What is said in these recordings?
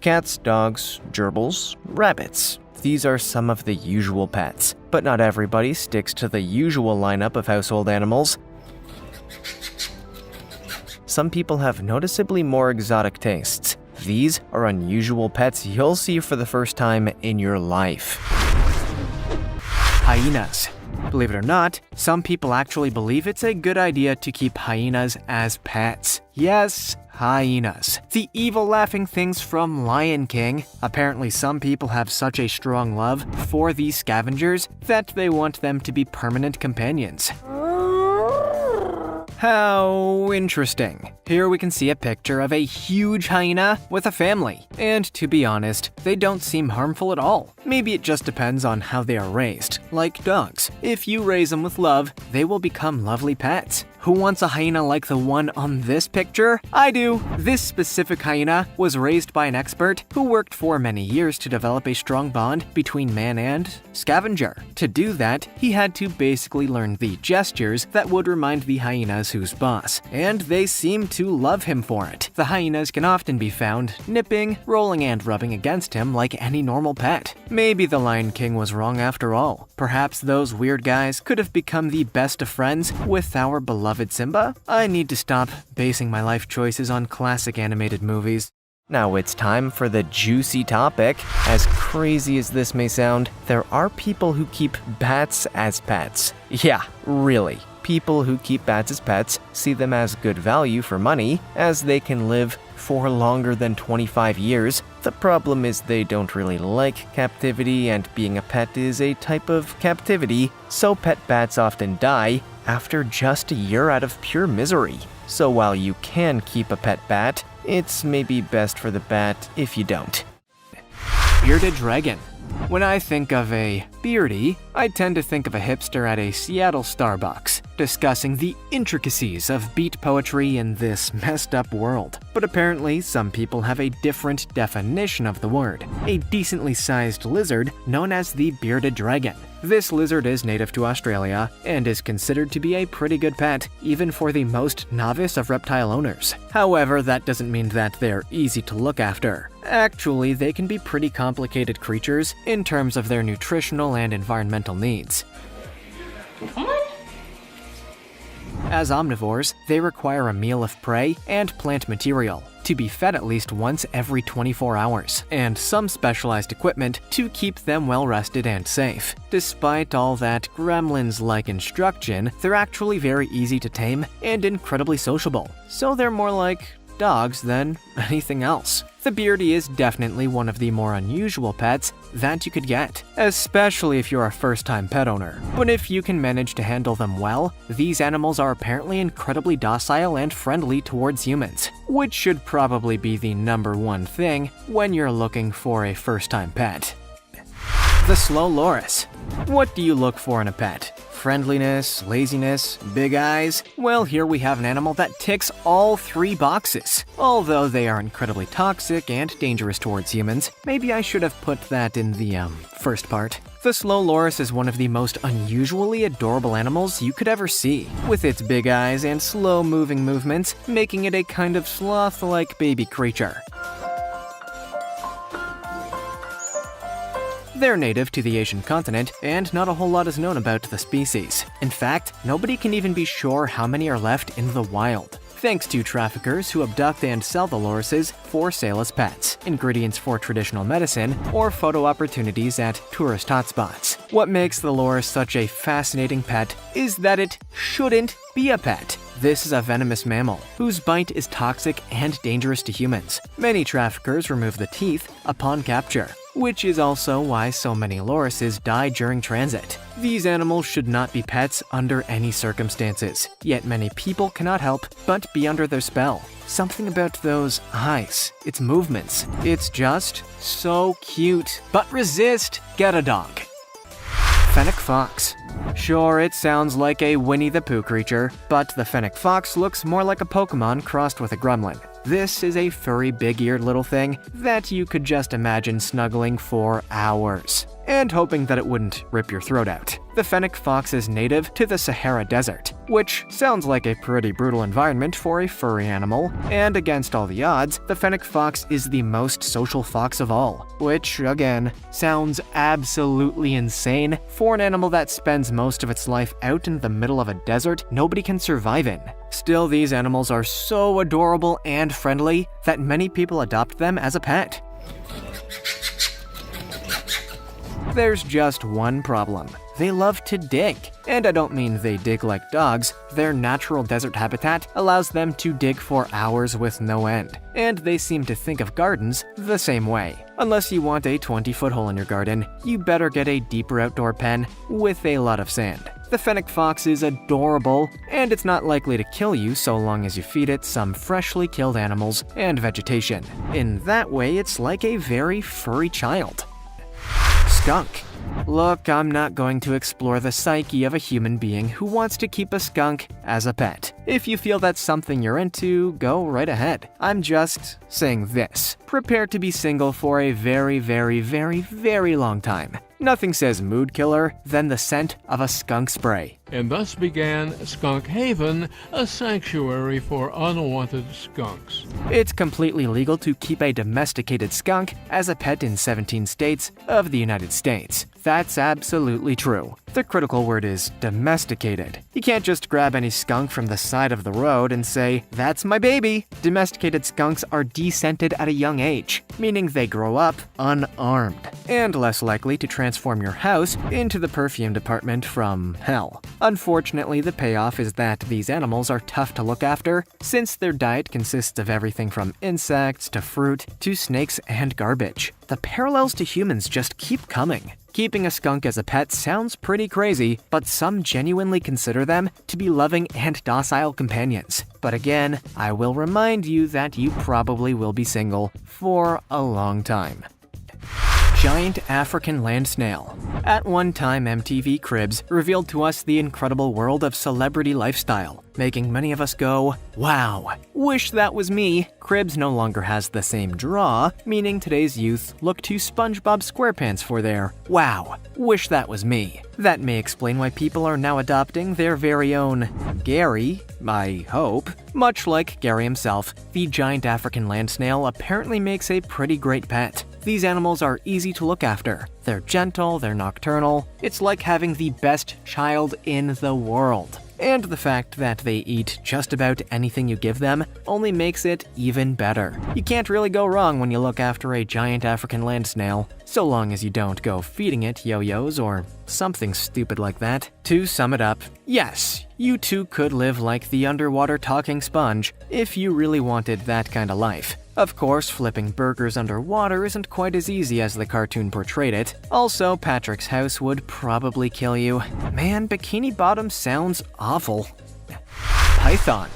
Cats, dogs, gerbils, rabbits. These are some of the usual pets, but not everybody sticks to the usual lineup of household animals. Some people have noticeably more exotic tastes. These are unusual pets you'll see for the first time in your life. Hyenas. Believe it or not, some people actually believe it's a good idea to keep hyenas as pets. Yes, hyenas. The evil laughing things from Lion King. Apparently some people have such a strong love for these scavengers that they want them to be permanent companions. How interesting. Here we can see a picture of a huge hyena with a family. And to be honest, they don't seem harmful at all. Maybe it just depends on how they are raised. Like dogs. If you raise them with love, they will become lovely pets. Who wants a hyena like the one on this picture? I do. This specific hyena was raised by an expert who worked for many years to develop a strong bond between man and scavenger. To do that, he had to basically learn the gestures that would remind the hyenas who's boss, and they seem to love him for it. The hyenas can often be found nipping, rolling, and rubbing against him like any normal pet. Maybe the Lion King was wrong after all. Perhaps those weird guys could have become the best of friends with our beloved Simba? I need to stop basing my life choices on classic animated movies. Now it's time for the juicy topic. As crazy as this may sound, there are people who keep bats as pets. Yeah, really. People who keep bats as pets see them as good value for money, as they can live for longer than 25 years. The problem is they don't really like captivity, and being a pet is a type of captivity, so pet bats often die after just a year out of pure misery. So while you can keep a pet bat, it's maybe best for the bat if you don't. Bearded dragon. When I think of a beardy, I tend to think of a hipster at a Seattle Starbucks, discussing the intricacies of beat poetry in this messed up world. But apparently, some people have a different definition of the word. A decently sized lizard known as the bearded dragon. This lizard is native to Australia and is considered to be a pretty good pet, even for the most novice of reptile owners. However, that doesn't mean that they're easy to look after. Actually, they can be pretty complicated creatures in terms of their nutritional and environmental needs. As omnivores, they require a meal of prey and plant material to be fed at least once every 24 hours, and some specialized equipment to keep them well rested and safe. Despite all that gremlins-like instruction, they're actually very easy to tame and incredibly sociable. So they're more like dogs than anything else. The beardy is definitely one of the more unusual pets that you could get, especially if you're a first-time pet owner. But if you can manage to handle them well, these animals are apparently incredibly docile and friendly towards humans, which should probably be the #1 thing when you're looking for a first-time pet. The slow loris. What do you look for in a pet? Friendliness, laziness, big eyes? Well, here we have an animal that ticks all 3 boxes. Although they are incredibly toxic and dangerous towards humans, maybe I should have put that in the first part. The slow loris is one of the most unusually adorable animals you could ever see, with its big eyes and slow-moving movements, making it a kind of sloth-like baby creature. They're native to the Asian continent, and not a whole lot is known about the species. In fact, nobody can even be sure how many are left in the wild, thanks to traffickers who abduct and sell the lorises for sale as pets, ingredients for traditional medicine, or photo opportunities at tourist hotspots. What makes the loris such a fascinating pet is that it shouldn't be a pet. This is a venomous mammal, whose bite is toxic and dangerous to humans. Many traffickers remove the teeth upon capture, which is also why so many lorises die during transit. These animals should not be pets under any circumstances, yet many people cannot help but be under their spell. Something about those eyes, its movements, it's just so cute. But resist, get a dog. Fennec fox. Sure, it sounds like a Winnie the Pooh creature, but the fennec fox looks more like a Pokemon crossed with a gremlin. This is a furry, big-eared little thing that you could just imagine snuggling for hours, and hoping that it wouldn't rip your throat out. The fennec fox is native to the Sahara Desert, which sounds like a pretty brutal environment for a furry animal, and against all the odds, the fennec fox is the most social fox of all, which, again, sounds absolutely insane for an animal that spends most of its life out in the middle of a desert nobody can survive in. Still, these animals are so adorable and friendly that many people adopt them as a pet. There's just one problem. They love to dig. And I don't mean they dig like dogs. Their natural desert habitat allows them to dig for hours with no end. And they seem to think of gardens the same way. Unless you want a 20-foot hole in your garden, you better get a deeper outdoor pen with a lot of sand. The fennec fox is adorable, and it's not likely to kill you so long as you feed it some freshly killed animals and vegetation. In that way, it's like a very furry child. Skunk. Look, I'm not going to explore the psyche of a human being who wants to keep a skunk as a pet. If you feel that's something you're into, go right ahead. I'm just saying this. Prepare to be single for a very, very, very, very long time. Nothing says mood killer than the scent of a skunk spray. And thus began Skunk Haven, a sanctuary for unwanted skunks. It's completely legal to keep a domesticated skunk as a pet in 17 states of the United States. That's absolutely true. The critical word is domesticated. You can't just grab any skunk from the side of the road and say, "That's my baby." Domesticated skunks are descented at a young age, meaning they grow up unarmed, and less likely to transform your house into the perfume department from hell. Unfortunately, the payoff is that these animals are tough to look after, since their diet consists of everything from insects to fruit to snakes and garbage. The parallels to humans just keep coming. Keeping a skunk as a pet sounds pretty crazy, but some genuinely consider them to be loving and docile companions. But again, I will remind you that you probably will be single for a long time. Giant African land snail. At one time, MTV Cribs revealed to us the incredible world of celebrity lifestyle, making many of us go, "Wow, wish that was me." Cribs no longer has the same draw, meaning today's youth look to SpongeBob SquarePants for their, "Wow, wish that was me." That may explain why people are now adopting their very own Gary, I hope. Much like Gary himself, the giant African land snail apparently makes a pretty great pet. These animals are easy to look after. They're gentle, they're nocturnal. It's like having the best child in the world. And the fact that they eat just about anything you give them only makes it even better. You can't really go wrong when you look after a giant African land snail, so long as you don't go feeding it yo-yos or something stupid like that. To sum it up, yes, you too could live like the underwater talking sponge if you really wanted that kind of life. Of course, flipping burgers underwater isn't quite as easy as the cartoon portrayed it. Also, Patrick's house would probably kill you. Man, Bikini Bottom sounds awful. Python.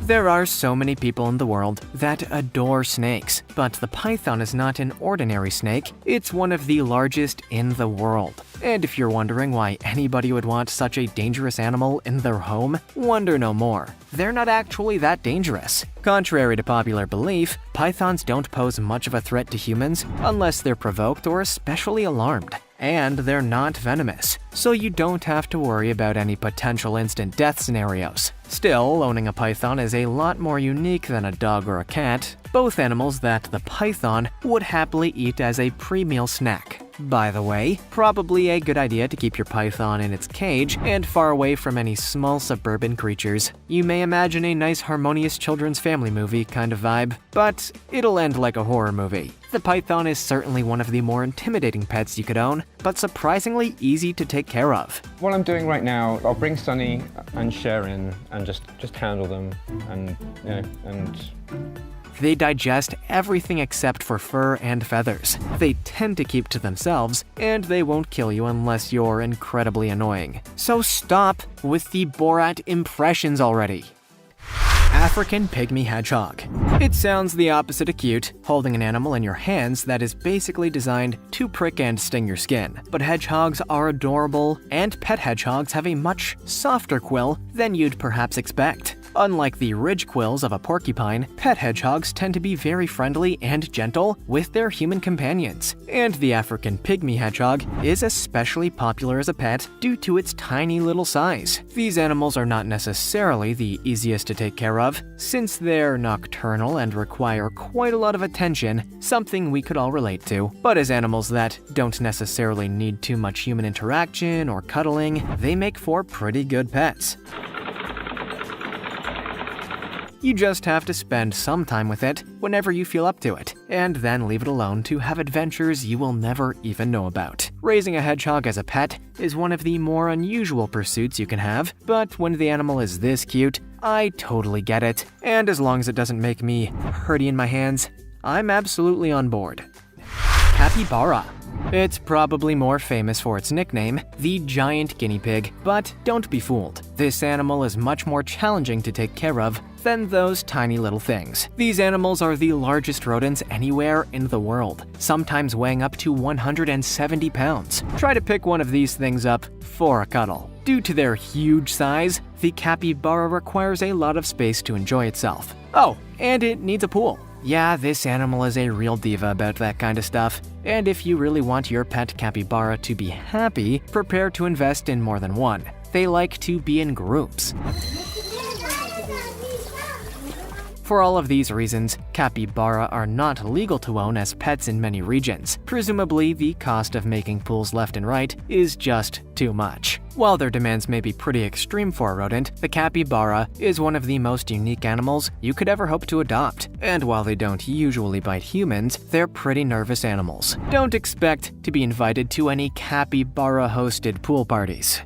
There are so many people in the world that adore snakes, but the python is not an ordinary snake, it's one of the largest in the world. And if you're wondering why anybody would want such a dangerous animal in their home, wonder no more. They're not actually that dangerous. Contrary to popular belief, pythons don't pose much of a threat to humans unless they're provoked or especially alarmed. And they're not venomous, so you don't have to worry about any potential instant death scenarios. Still, owning a python is a lot more unique than a dog or a cat, both animals that the python would happily eat as a pre-meal snack. By the way, probably a good idea to keep your python in its cage and far away from any small suburban creatures. You may imagine a nice harmonious children's family movie kind of vibe, but it'll end like a horror movie. The python is certainly one of the more intimidating pets you could own, but surprisingly easy to take care of. What I'm doing right now, I'll bring Sunny and Cher in and just handle them and, They digest everything except for fur and feathers. They tend to keep to themselves, and they won't kill you unless you're incredibly annoying. So stop with the Borat impressions already. African pygmy hedgehog. It sounds the opposite of cute, holding an animal in your hands that is basically designed to prick and sting your skin. But hedgehogs are adorable, and pet hedgehogs have a much softer quill than you'd perhaps expect. Unlike the ridge quills of a porcupine, pet hedgehogs tend to be very friendly and gentle with their human companions. And the African pygmy hedgehog is especially popular as a pet due to its tiny little size. These animals are not necessarily the easiest to take care of, since they're nocturnal and require quite a lot of attention, something we could all relate to. But as animals that don't necessarily need too much human interaction or cuddling, they make for pretty good pets. You just have to spend some time with it whenever you feel up to it, and then leave it alone to have adventures you will never even know about. Raising a hedgehog as a pet is one of the more unusual pursuits you can have, but when the animal is this cute, I totally get it, and as long as it doesn't make me hurty in my hands, I'm absolutely on board. Capybara. It's probably more famous for its nickname, the giant guinea pig, but don't be fooled. This animal is much more challenging to take care of than those tiny little things. These animals are the largest rodents anywhere in the world, sometimes weighing up to 170 pounds. Try to pick one of these things up for a cuddle. Due to their huge size, the capybara requires a lot of space to enjoy itself. Oh, and it needs a pool. Yeah, this animal is a real diva about that kind of stuff. And if you really want your pet capybara to be happy, prepare to invest in more than one. They like to be in groups. For all of these reasons, capybara are not legal to own as pets in many regions. Presumably, the cost of making pools left and right is just too much. While their demands may be pretty extreme for a rodent, the capybara is one of the most unique animals you could ever hope to adopt. And while they don't usually bite humans, they're pretty nervous animals. Don't expect to be invited to any capybara-hosted pool parties.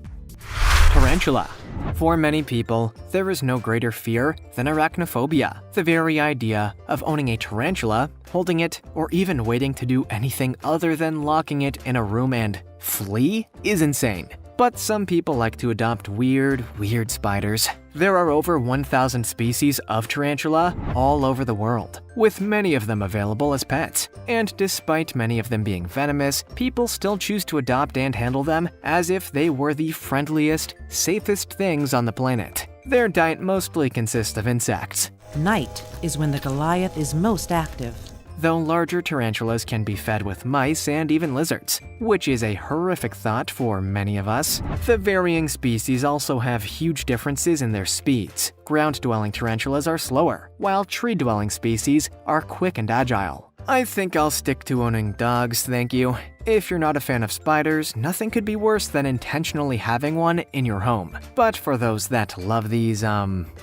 Tarantula. For many people, there is no greater fear than arachnophobia. The very idea of owning a tarantula, holding it, or even waiting to do anything other than locking it in a room and flee is insane. But some people like to adopt weird spiders. There are over 1,000 species of tarantula all over the world, with many of them available as pets. And despite many of them being venomous, people still choose to adopt and handle them as if they were the friendliest, safest things on the planet. Their diet mostly consists of insects. Night is when the Goliath is most active. Though larger tarantulas can be fed with mice and even lizards, which is a horrific thought for many of us. The varying species also have huge differences in their speeds. Ground-dwelling tarantulas are slower, while tree-dwelling species are quick and agile. I think I'll stick to owning dogs, thank you. If you're not a fan of spiders, nothing could be worse than intentionally having one in your home. But for those that love these,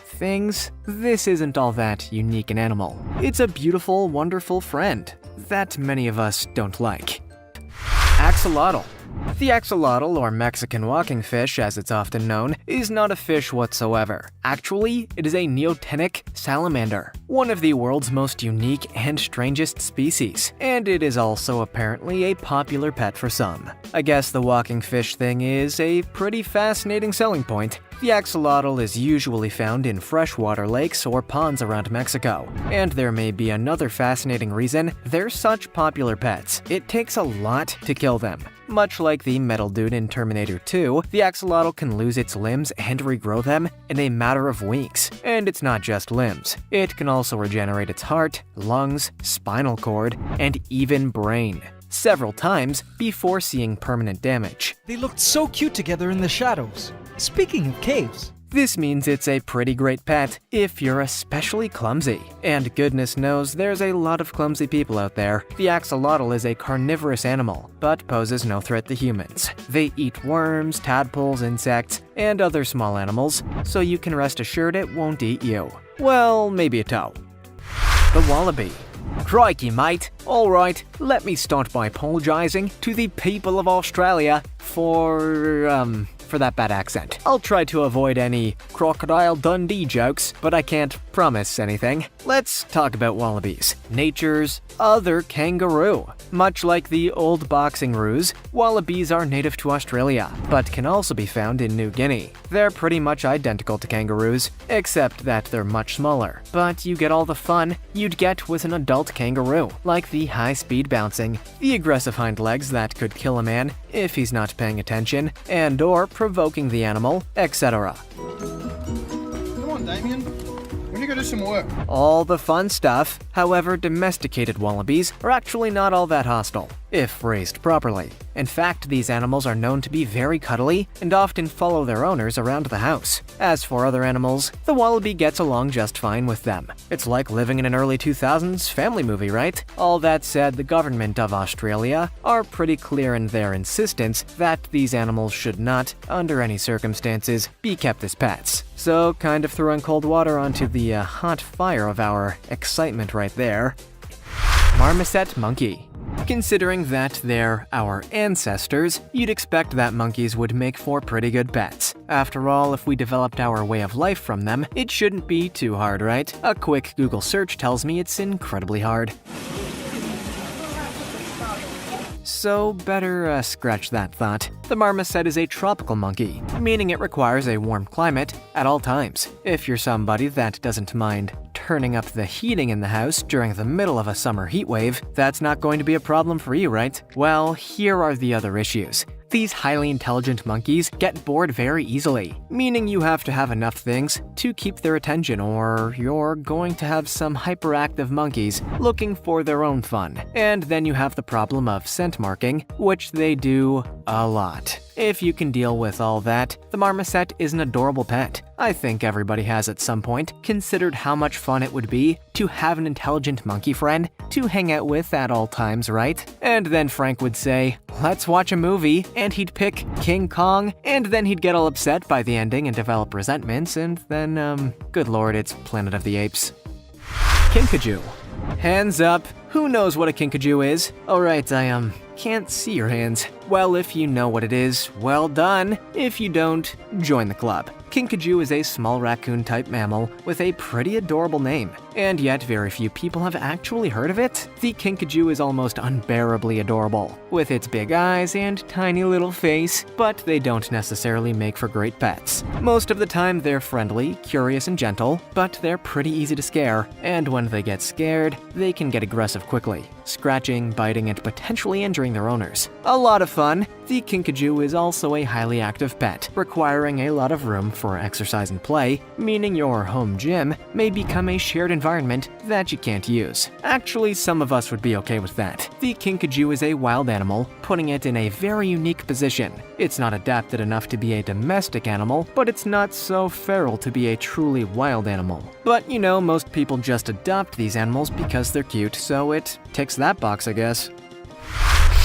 things, this isn't all that unique an animal. It's a beautiful, wonderful friend that many of us don't like. Axolotl. The axolotl, or Mexican walking fish as it's often known, is not a fish whatsoever. Actually, it is a neotenic salamander, one of the world's most unique and strangest species, and it is also apparently a popular pet for some. I guess the walking fish thing is a pretty fascinating selling point. The axolotl is usually found in freshwater lakes or ponds around Mexico. And there may be another fascinating reason they're such popular pets. It takes a lot to kill them. Much like the metal dude in Terminator 2, the axolotl can lose its limbs and regrow them in a matter of weeks. And it's not just limbs. It can also regenerate its heart, lungs, spinal cord, and even brain several times before seeing permanent damage. They looked so cute together in the shadows. Speaking of caves. This means it's a pretty great pet if you're especially clumsy. And goodness knows there's a lot of clumsy people out there. The axolotl is a carnivorous animal, but poses no threat to humans. They eat worms, tadpoles, insects, and other small animals, so you can rest assured it won't eat you. Well, maybe a toe. The wallaby. Crikey, mate. Alright, let me start by apologizing to the people of Australia for that bad accent. I'll try to avoid any Crocodile Dundee jokes, but I can't promise anything. Let's talk about wallabies, nature's other kangaroo. Much like the old boxing roos, wallabies are native to Australia, but can also be found in New Guinea. They're pretty much identical to kangaroos, except that they're much smaller. But you get all the fun you'd get with an adult kangaroo, like the high-speed bouncing, the aggressive hind legs that could kill a man if he's not paying attention, and or provoking the animal, etc. Come on, Damien. me go do some work. All the fun stuff. However, domesticated wallabies are actually not all that hostile, if raised properly. In fact, these animals are known to be very cuddly and often follow their owners around the house. As for other animals, the wallaby gets along just fine with them. It's like living in an early 2000s family movie, right? All that said, the government of Australia are pretty clear in their insistence that these animals should not, under any circumstances, be kept as pets. So, kind of throwing cold water onto the hot fire of our excitement right there. Marmoset monkey. Considering that they're our ancestors, you'd expect that monkeys would make for pretty good pets. After all, if we developed our way of life from them, it shouldn't be too hard, right? A quick Google search tells me it's incredibly hard. So better scratch that thought. The marmoset is a tropical monkey, meaning it requires a warm climate at all times. If you're somebody that doesn't mind turning up the heating in the house during the middle of a summer heat wave, that's not going to be a problem for you, right? Well, here are the other issues. These highly intelligent monkeys get bored very easily, meaning you have to have enough things to keep their attention, or you're going to have some hyperactive monkeys looking for their own fun. And then you have the problem of scent marking, which they do a lot. If you can deal with all that, the marmoset is an adorable pet. I think everybody has at some point considered how much fun it would be to have an intelligent monkey friend to hang out with at all times, right? And then Frank would say, "Let's watch a movie," and he'd pick King Kong, and then he'd get all upset by the ending and develop resentments, and then, good lord, it's Planet of the Apes. Kinkajou. Hands up. Who knows what a kinkajou is? Alright, I can't see your hands. Well, if you know what it is, well done. If you don't, join the club. Kinkajou is a small raccoon-type mammal with a pretty adorable name, and yet very few people have actually heard of it. The kinkajou is almost unbearably adorable, with its big eyes and tiny little face, but they don't necessarily make for great pets. Most of the time they're friendly, curious, and gentle, but they're pretty easy to scare, and when they get scared, they can get aggressive quickly, scratching, biting, and potentially injuring their owners. A lot of fun. The kinkajou is also a highly active pet, requiring a lot of room for exercise and play, meaning your home gym may become a shared environment that you can't use. Actually, some of us would be okay with that. The kinkajou is a wild animal, putting it in a very unique position. It's not adapted enough to be a domestic animal, but it's not so feral to be a truly wild animal. But you know, most people just adopt these animals because they're cute, so it ticks that box, I guess.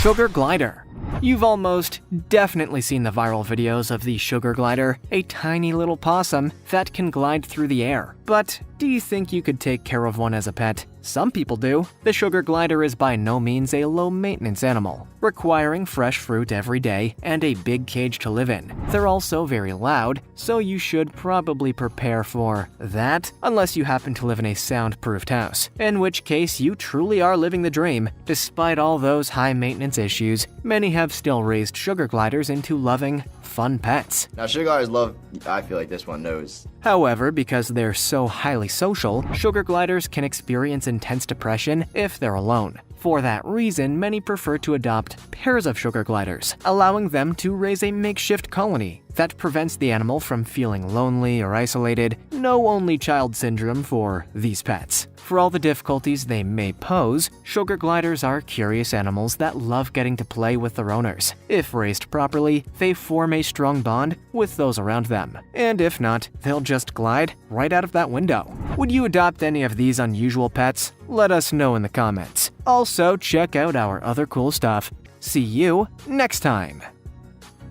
Sugar glider. You've almost definitely seen the viral videos of the sugar glider, a tiny little possum that can glide through the air. But do you think you could take care of one as a pet? Some people do. The sugar glider is by no means a low-maintenance animal, requiring fresh fruit every day and a big cage to live in. They're also very loud, so you should probably prepare for that, unless you happen to live in a soundproofed house, in which case you truly are living the dream. Despite all those high-maintenance issues, many have still raised sugar gliders into loving, fun pets. Now, sugar gliders love, I feel like this one knows. However, because they're so highly social, sugar gliders can experience intense depression if they're alone. For that reason, many prefer to adopt pairs of sugar gliders, allowing them to raise a makeshift colony that prevents the animal from feeling lonely or isolated. No only child syndrome for these pets. For all the difficulties they may pose, sugar gliders are curious animals that love getting to play with their owners. If raised properly, they form a strong bond with those around them. And if not, they'll just glide right out of that window. Would you adopt any of these unusual pets? Let us know in the comments. Also, check out our other cool stuff. See you next time!